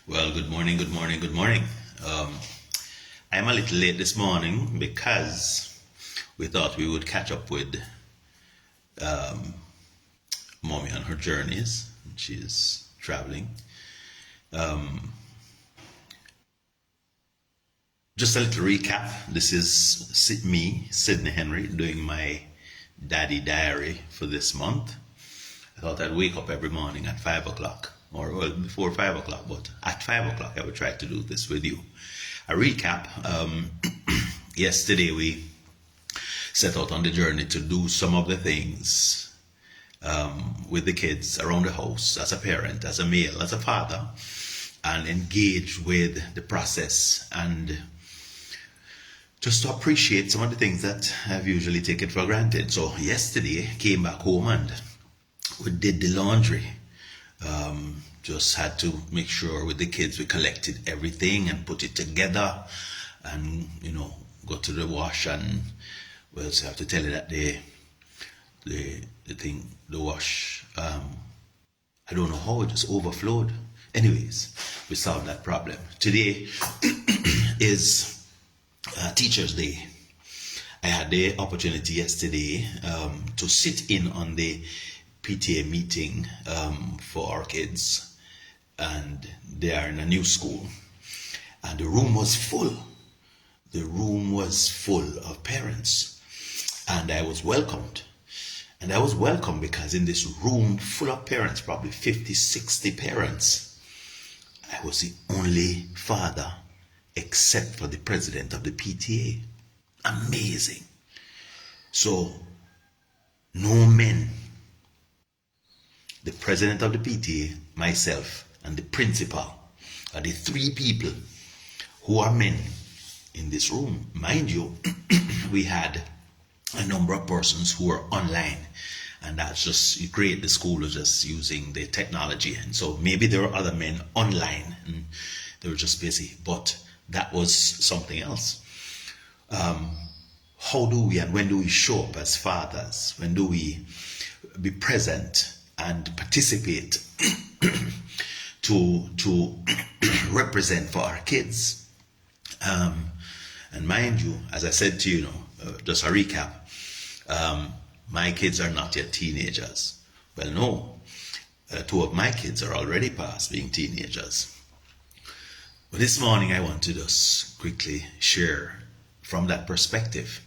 Well, good morning, good morning, good morning. I'm a little late this morning because we thought we would catch up with mommy on her journeys. She's traveling. Just a little recap. This is me, Sydney Henry, doing my daddy diary for this month. I thought I'd wake up every morning at 5 o'clock, or well, before 5 o'clock, but at 5 o'clock I would try to do this with you. A recap. Yesterday we set out on the journey to do some of the things with the kids around the house, as a parent, as a male, as a father, and engage with the process and just to appreciate some of the things that I've usually taken for granted. So yesterday came back home and we did the laundry. Just had to make sure with the kids we collected everything and put it together and go to the wash. And well, so I have to tell you that the wash, I don't know how it just overflowed. Anyways, we solved that problem. Today is Teachers Day. I had the opportunity yesterday to sit in on the PTA meeting for our kids, and they are in a new school, and the room was full. The room was full of parents, and I was welcomed. And I was welcomed because in this room full of parents, probably 50, 60 parents, I was the only father except for the president of the PTA. Amazing. So, no men. The president of the PTA, myself, and the principal are the three people who are men in this room. Mind you, we had a number of persons who were online, and that's just great. The school was just using the technology, and so maybe there were other men online and they were just busy, but that was something else. How do we and when do we show up as fathers? When do we be present and participate to represent for our kids? And mind you, as I said to you, just a recap, my kids are not yet teenagers. Well, no, two of my kids are already past being teenagers. But this morning I want to just quickly share from that perspective.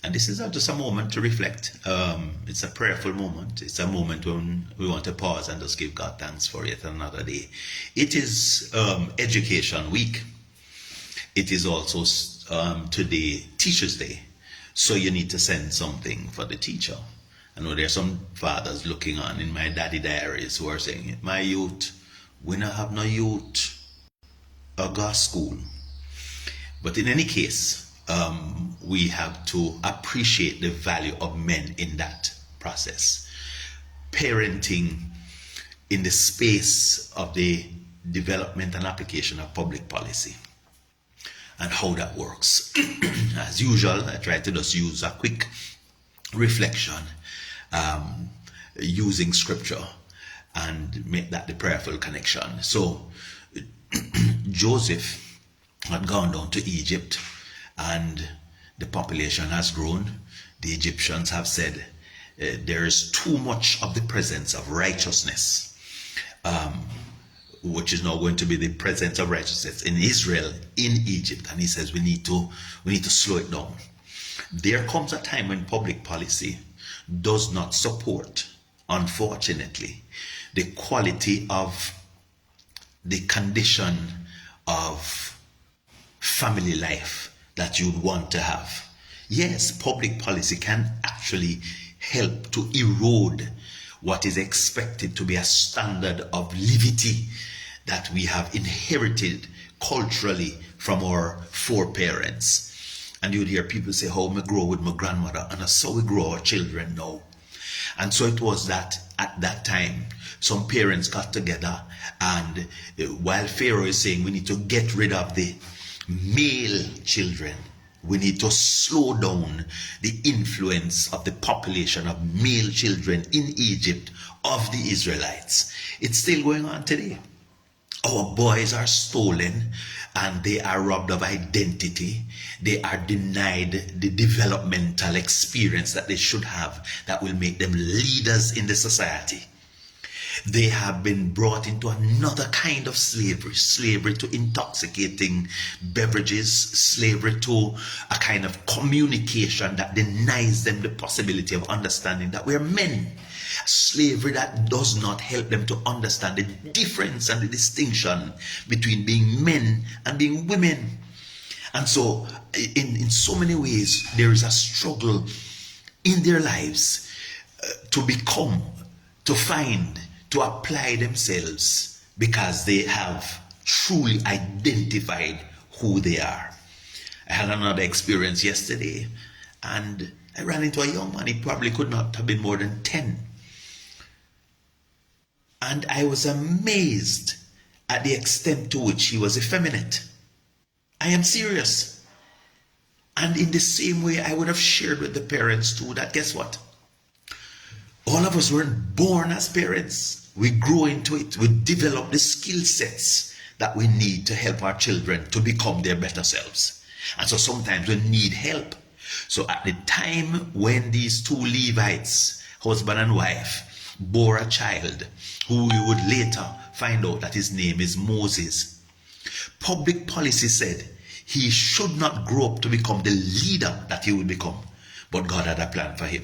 And this is just a moment to reflect. It's a prayerful moment. It's a moment when we want to pause and just give God thanks for yet another day. It is Education Week. It is also today Teachers Day. So you need to send something for the teacher. I know there are some fathers looking on in my daddy diaries who are saying, my youth, we don't have no youth or go to school. But in any case, we have to appreciate the value of men in that process. Parenting in the space of the development and application of public policy and how that works. As usual, I try to just use a quick reflection using scripture and make that the prayerful connection. So Joseph had gone down to Egypt, and the population has grown. The Egyptians have said there is too much of the presence of righteousness, which is now going to be the presence of righteousness in Israel, in Egypt. And he says we need to slow it down. There comes a time when public policy does not support, unfortunately, the quality of the condition of family life that you'd want to have. Yes, public policy can actually help to erode what is expected to be a standard of livity that we have inherited culturally from our foreparents. And you'd hear people say, how me grow with my grandmother, and that's how we grow our children now. And so it was that at that time, some parents got together, and while Pharaoh is saying we need to get rid of the male children, we need to slow down the influence of the population of male children in Egypt of the Israelites. It's still going on today. Our boys are stolen and they are robbed of identity. They are denied the developmental experience that they should have that will make them leaders in the society. They have been brought into another kind of slavery, slavery to intoxicating beverages, slavery to a kind of communication that denies them the possibility of understanding that we're men. Slavery that does not help them to understand the difference and the distinction between being men and being women. And so, in so many ways, there is a struggle in their lives to become, to find, to apply themselves because they have truly identified who they are. I had another experience yesterday and I ran into a young man. He probably could not have been more than 10. And I was amazed at the extent to which he was effeminate. I am serious. And in the same way, I would have shared with the parents too that guess what? All of us weren't born as parents. We grow into it. We develop the skill sets that we need to help our children to become their better selves. And so sometimes we need help. So at the time when these two Levites, husband and wife, bore a child who we would later find out that his name is Moses, public policy said he should not grow up to become the leader that he would become, but God had a plan for him.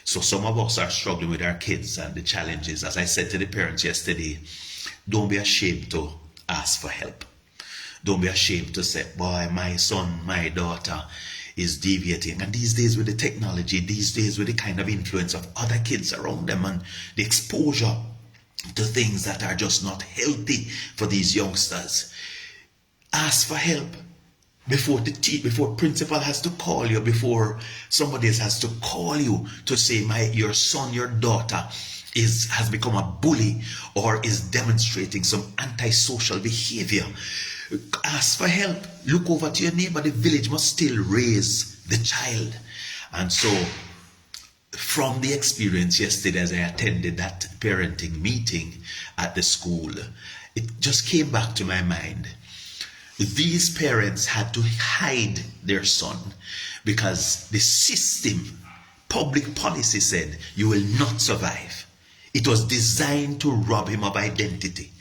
So some of us are struggling with our kids and the challenges. As I said to the parents yesterday, don't be ashamed to ask for help. Don't be ashamed to say, boy, my son, my daughter is deviating. And these days with the technology, these days with the kind of influence of other kids around them and the exposure to things that are just not healthy for these youngsters, ask for help. Before principal has to call you, before somebody else has to call you to say, your son, your daughter has become a bully or is demonstrating some antisocial behavior. Ask for help. Look over to your neighbor. The village must still raise the child. And so, from the experience yesterday as I attended that parenting meeting at the school, it just came back to my mind. These parents had to hide their son because the system, public policy said, you will not survive. It was designed to rob him of identity.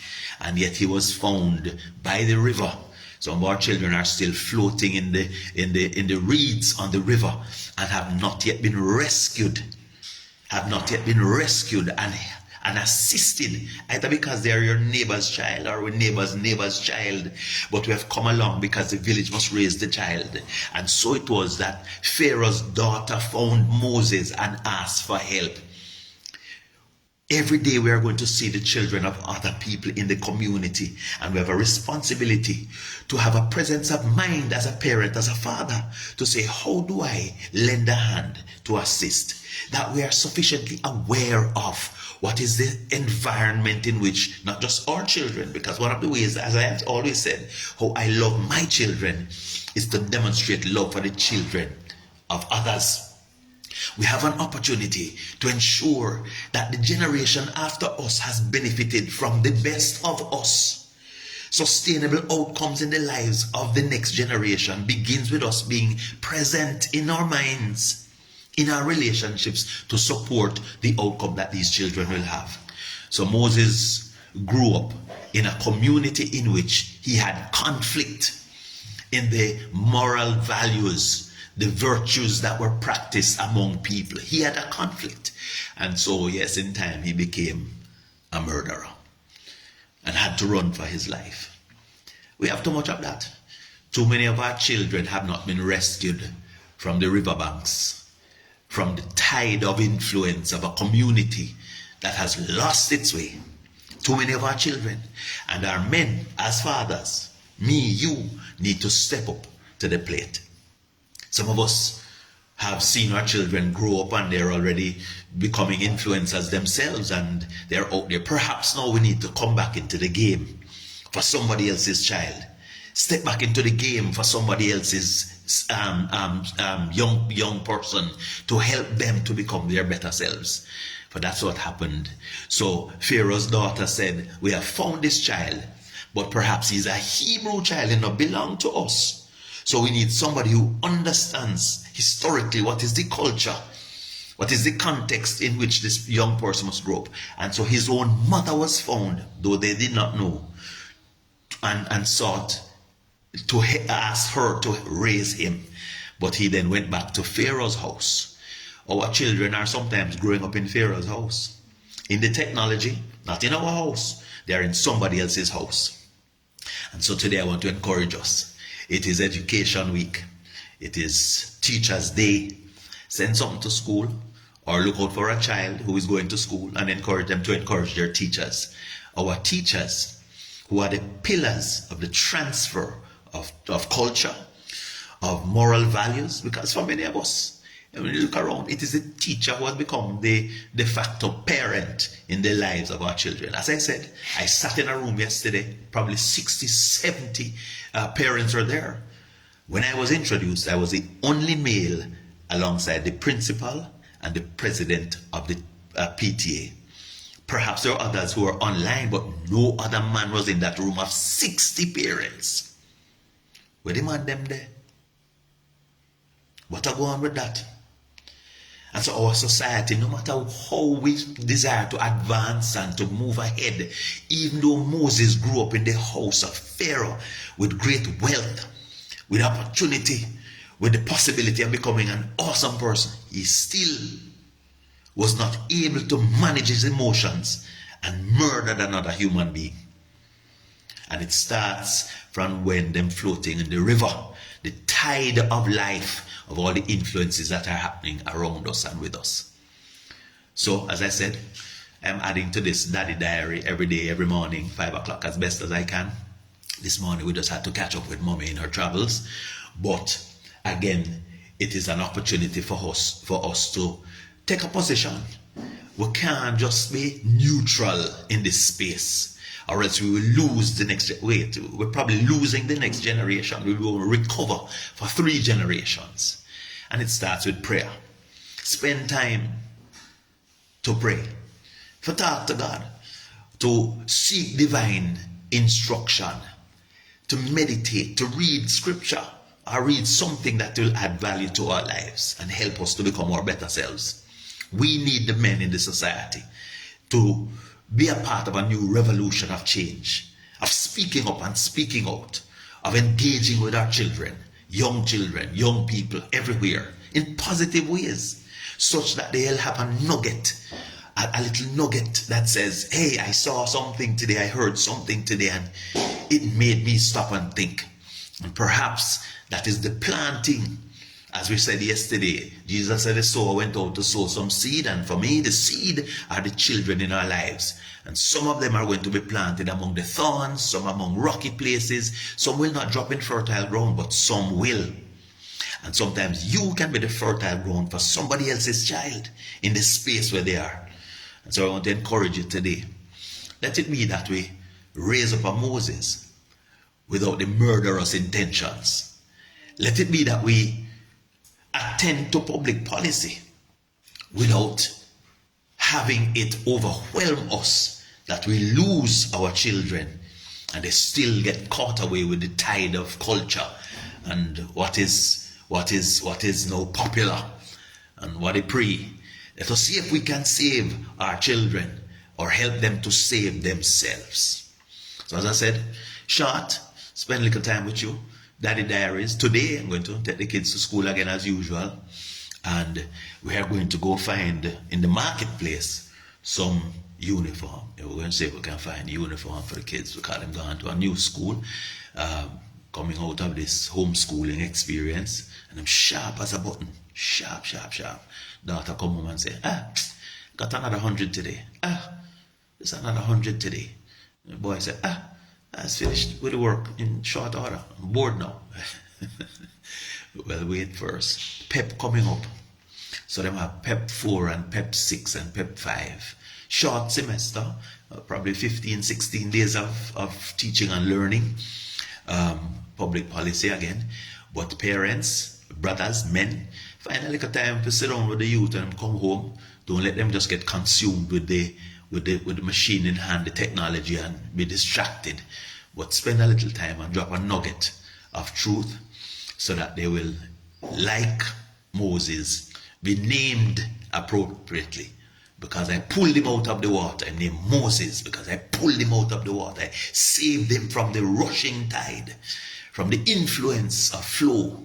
And yet he was found by the river. Some of our children are still floating in the reeds on the river and have not yet been rescued. And assisted, either because they are your neighbor's child or neighbor's child, but we have come along because the village must raise the child. And so it was that Pharaoh's daughter found Moses and asked for help. Every day we are going to see the children of other people in the community, and we have a responsibility to have a presence of mind as a parent, as a father, to say, how do I lend a hand to assist? That we are sufficiently aware of what is the environment in which not just our children, because one of the ways, as I have always said, how I love my children is to demonstrate love for the children of others. We have an opportunity to ensure that the generation after us has benefited from the best of us. Sustainable outcomes in the lives of the next generation begins with us being present in our minds, in our relationships, to support the outcome that these children will have. So Moses grew up in a community in which he had conflict in the moral values, the virtues that were practiced among people. He had a conflict. And so, yes, in time he became a murderer and had to run for his life. We have too much of that. Too many of our children have not been rescued from the riverbanks, from the tide of influence of a community that has lost its way. Too many of our children and our men as fathers, me, you, need to step up to the plate. Some of us have seen our children grow up and they're already becoming influencers themselves and they're out there. Perhaps now we need to come back into the game for somebody else's child. Step back into the game for somebody else's young person to help them to become their better selves. For that's what happened. So Pharaoh's daughter said, we have found this child, but perhaps he's a Hebrew child and not belong to us. So we need somebody who understands historically what is the culture, what is the context in which this young person must grow up. And so his own mother was found, though they did not know, and sought to ask her to raise him. But he then went back to Pharaoh's house. Our children are sometimes growing up in Pharaoh's house. In the technology, not in our house. They are in somebody else's house. And so today I want to encourage us. It is Education Week. It is Teachers' Day. Send something to school, or look out for a child who is going to school and encourage them to encourage their teachers. Our teachers, who are the pillars of the transfer of culture, of moral values, because for many of us, when you look around, it is the teacher who has become the de facto parent in the lives of our children. As I said, I sat in a room yesterday, probably 60, 70 parents were there. When I was introduced, I was the only male alongside the principal and the president of the PTA. Perhaps there were others who were online, but no other man was in that room of 60 parents. Where the man them there? What are going on with that? And so our society, no matter how we desire to advance and to move ahead, even though Moses grew up in the house of Pharaoh with great wealth, with opportunity, with the possibility of becoming an awesome person, he still was not able to manage his emotions and murdered another human being. And it starts from when them floating in the river, the tide of life, of all the influences that are happening around us and with us. So, as I said, I'm adding to this Daddy Diary every day, every morning, 5 o'clock, as best as I can. This morning we just had to catch up with Mommy in her travels. But again, it is an opportunity for us to take a position. We can't just be neutral in this space, or else we will lose the next. We're probably losing the next generation. We will recover for 3 generations. And it starts with prayer. Spend time to pray, to talk to God, to seek divine instruction, to meditate, to read scripture, or read something that will add value to our lives and help us to become our better selves. We need the men in the society to be a part of a new revolution of change, of speaking up and speaking out, of engaging with our children, young people everywhere in positive ways, such that they'll have a nugget, a little nugget that says, hey, I saw something today, I heard something today, and it made me stop and think. And perhaps that is the planting. As we said yesterday, Jesus said the sower went out to sow some seed, and for me, the seed are the children in our lives. And some of them are going to be planted among the thorns, some among rocky places, some will not drop in fertile ground, but some will. And sometimes you can be the fertile ground for somebody else's child in the space where they are. And so I want to encourage you today. Let it be that we raise up a Moses without the murderous intentions. Let it be that we attend to public policy without having it overwhelm us, that we lose our children and they still get caught away with the tide of culture and what is now popular and what they pre. Let us see if we can save our children or help them to save themselves. So as I said, short, spend a little time with you. Daddy Diaries. Today I'm going to take the kids to school again as usual, and we are going to go find in the marketplace some uniform. We're going to see if we can find uniform for the kids because they're going to a new school, coming out of this homeschooling experience, and I'm sharp as a button. Sharp. Daughter come home and say, got another 100 today. There's another 100 today. The boy said, that's finished with the work in short order. I'm bored now. Well, wait first. PEP coming up. So they have PEP 4 and PEP 6 and PEP 5. Short semester, probably 15, 16 days of teaching and learning. Public policy again. But parents, brothers, men, find a little time to sit down with the youth and come home. Don't let them just get consumed with the machine in hand, the technology, and be distracted. but spend a little time and drop a nugget of truth so that they will, like Moses, be named appropriately. Because I pulled him out of the water, I named Moses because I pulled him out of the water. I saved him from the rushing tide, from the influence of flow,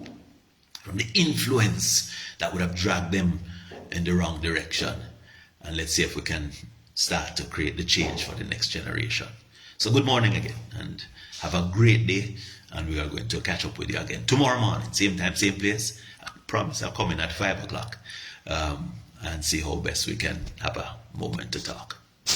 from the influence that would have dragged them in the wrong direction. And let's see if we can start to create the change for the next generation. So good morning again, and have a great day, and we are going to catch up with you again tomorrow morning, same time, same place. I promise I'll come in at 5 o'clock and see how best we can have a moment to talk.